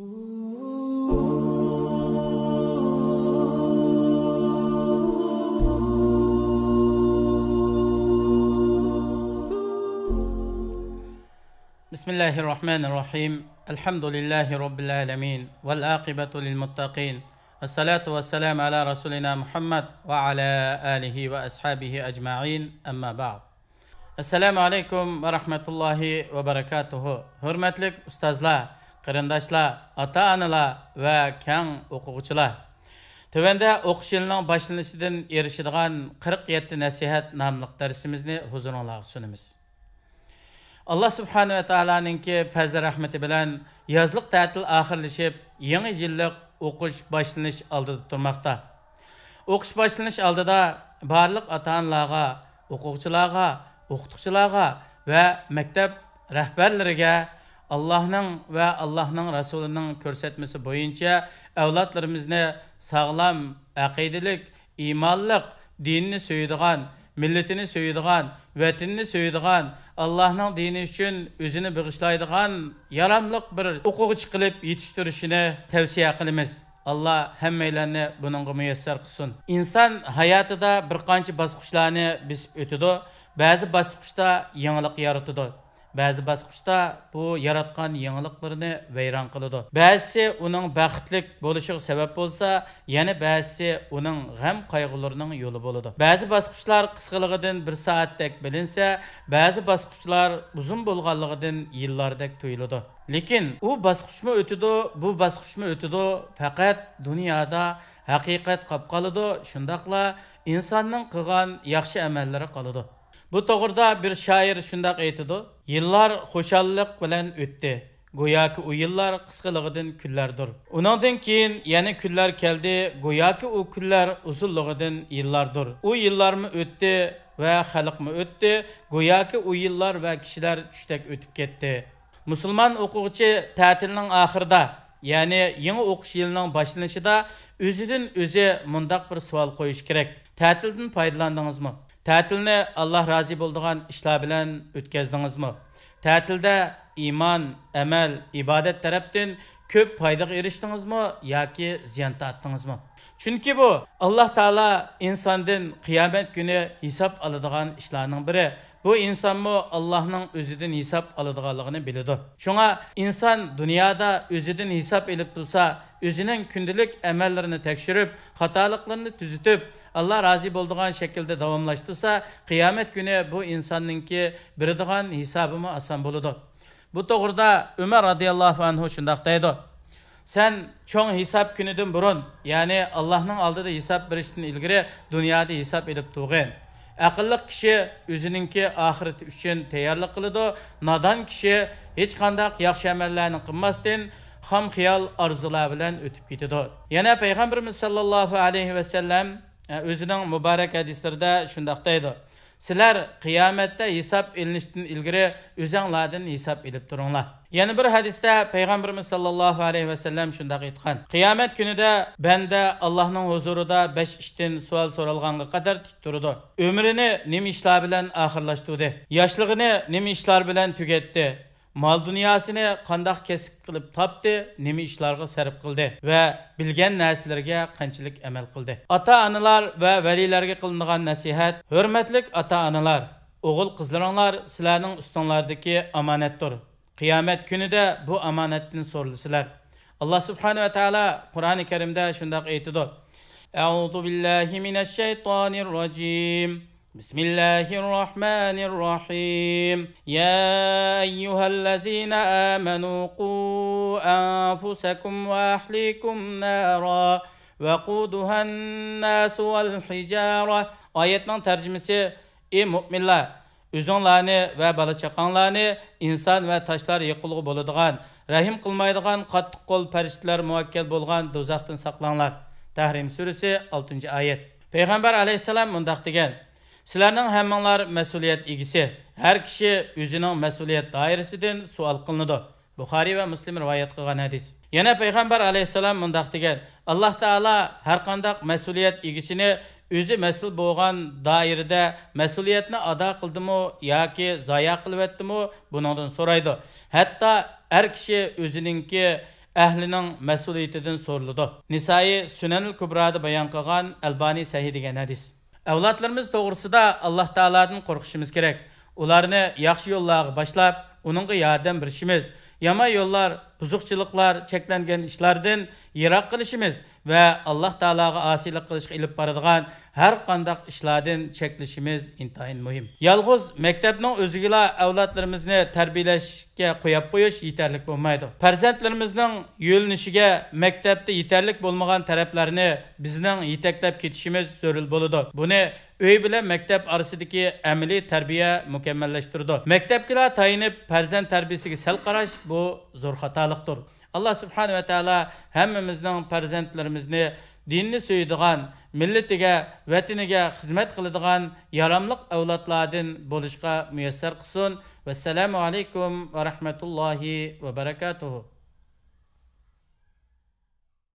Bismillahirrahmanirrahim. Elhamdülillahi Rabbil alemin. Vel akibatu lil muttaqin. Esselatu vesselamu ala Resulina Muhammed ve ala alihi ve ashabihi ecma'in. Amma ba'd. Assalamu alaikum ve rahmetullahi ve berekatuhu. Hürmetlik ustazlar, qarindoshlar, ota-onalar ve keng o'quvchilar. Tövende o'qish yilining boshlanishidan erishadigan 47 nasihat nomli darsimizni huzuringizga sunamiz. Allah subhanahu ve ta'alanınki fazla rahmeti bilen yazlık tatil ahirleşip yeni yıllık okuş başlanış aldıda durmakta. Okuş başlanış aldıda barlık ata-onalarga, okuvchilarga, o'qituvchilarga ve mektep rehberleriga Allah'ın ve Allah'ın Resulü'nün körsetmesi boyunca evlatlarımızı sağlam, aqidelik, imanlık, dinini söyüdüğün, milletini söyüdüğün, vatanını söyüdüğün, Allah'ın dini için özünü bağışlaydıgan yaramlık bir o'quvchi qilib yetishtirishini tavsiya qilamiz. Allah hammalarini buningga muyassar qilsin. İnsan hayotida bir qancha bosqichlarni besib o'tadi. Ba'zi bosqichda yangilik yaratadi. Ba'zi bosqichda bu yaratgan yangiliklarni vayron qiladi. Ba'zisi uning baxtlik bo'lishiga sabab bo'lsa, yana ba'zisi uning g'am qayg'ularining yo'li bo'ladi. Ba'zi bosqichlar qisqaligidan 1 soatdek bilinsa, ba'zi bosqichlar uzun bo'lganligidan yillardek tuyuladi. Lekin u bosqichmi o'tadi, bu bosqichmi o'tadi, faqat dunyoda haqiqat qolib qoladi, shundaqla insonning qilgan yaxshi amallari qoladi. Bu to'g'rida bir shoir shundaq aytadi: "Yillar xushallik bilan o'tdi. Go'yoki u yillar qisqaligidan kunlardir. Uningdan keyin yana kunlar keldi, go'yoki u kunlar uzunligidan yillardir. U yillarmi o'tdi va xalqmi o'tdi, go'yoki u yillar va kishilar tushdek o'tib ketdi." Musulmon o'quvchi ta'tilning oxirida, ya'ni yangi o'qish yilining boshlanishida o'zidan o'zi mundaq bir savol qo'yish kerak: ta'tildan foydalandingizmi? Ta'tilni Allah razı bo'ladigan ishlar bilan o'tkazdingizmi? Ta'tilda iymon, amal, ibodat tarafdan ko'p foydaga erishdingizmi yoki ziyon tortdingizmi? Chunki bu Alloh taolo insondan qiyomat kuni hisob oladigan ishlarning biri. Bu insonmi Allohning o'zidan hisob oladiganligini biladi. Shunga inson dunyoda o'zidan hisob elib tursa, o'zining kundalik amallarini tekshirib, xatoliklarni tuzitib, Alloh rozi bo'ladigan shaklda davomlashtirsa, qiyomat kuni bu insonninki beradigan hisobimi oson bo'ladi. Bu to'g'rida Umar radhiyallohu anhu shundaq deydi: "Sen cho'ng hisob kunidan burun, ya'ni Allohning oldida hisob berishdan ilgari dunyoda hisob edib turg'in. Aqlli kishi o'zininki oxirati uchun tayyorlik qiladi, nodon kishi hech qanday yaxshi amallarni qilmasdan xam xiyol orzular bilan o'tib ketadi." Yana payg'ambarimiz sollallohu alayhi va sallam o'zining muborak hadislarida shundaq deydi: "Sizlar qiyomatda hisob elinishdan ilgari o'zinglardan hisob edib turinglar." Yana bir hadisda payg'ambarimiz sollallohu alayhi va sallam shundaq aytgan: "Qiyomat kunida banda Allohning huzurida 5 ishdan savol so'ralganga qadar tik turadi. Umrini nima ishlar bilan oxirlashtirdi? Yoshligini nima ishlar bilan tugatdi? Mal dunyosini qanday kesib qilib topdi, nima ishlarga sarf qildi va bilgan narsalarga qanchalik amal qildi?" Ota-onalar va valilarga qilingan nasihat: hurmatli ota-onalar, o'g'il-qizlaringlar sizlarning ustinglardagi omonatdir. Qiyomat kunida bu omonatdan so'ralsizlar. Alloh subhanahu va taolo Qur'oni Karimda shundaq aytadi: "A'udhu billahi minash shaytonir rojim. Bismillahirrahmanirrahim. Ya ayyuhallazina amanu qu anfusakum wa ahlikum nara waquduhan nas wal hijara." Oyatning tarjimasi: "Ey mu'minlar, o'zinglarni va bola chaqanglarni inson va toshlar yiqilg'i bo'ladigan, rahim qilmaydigan qattiq qo'l farishtalar muvakkal bo'lgan do'zaxdan saqlanglar." Tahrim surasi 6-oyat. Payg'ambar alayhisalom mundaq degan: "Sizlarning hammanglar mas'uliyat egisi. Har kishi o'zining mas'uliyat doirasidan savol qilinadi." Buxoriy va Muslim rivoyat qilgan hadis. Yana payg'ambar alayhisalom mundaq degan: "Alloh taolo har qanday mas'uliyat egisini o'zi mas'ul bo'lgan doirada mas'uliyatni ado qildimi yoki zoya qilib o'tdimi, buningdan so'raydi. Hatto har kishi o'zininki ahlining mas'uliyatidan so'riladi. Nisayi Sunanul Kubrada bayon qilgan Albani sahih degan hadis. Avlodlarimiz to'g'risida Alloh taoladan qo'rqishimiz kerak. Ularni yaxshi yo'llarga boshlab, uningga yordam berishimiz, yomon yo'llar, buzuqchiliklar, cheklangan ishlardan yiroq qilishimiz va Alloh taolaga osiylik qilishga ilib boradigan har qanday ishlardan cheklashimiz intayin muhim. Yalg'iz maktabning o'ziga avlodlarimizni tarbiyalashga qo'yib qo'yish yetarli bo'lmaydi. Farzandlarimizning yo'linishiga maktabda yetarli bo'lmagan taraflarni bizning yetaklab ketishimiz zarur bo'ladi. Buni uy bilan maktab orasidagi amaliy tarbiya mukammallashtirdi. Maktabga tayinib farzand tarbiyasiga sal qarash bu zo'r xatolikdir. Allah subhanahu va taolo hammamizning farzandlarimizni dinni suyadigan, millatiga, vataniga xizmat qiladigan yaramliq avlodlardan bo'lishga muyassar qilsin. Vassalamu alaykum va rahmatullohi va barakatuh.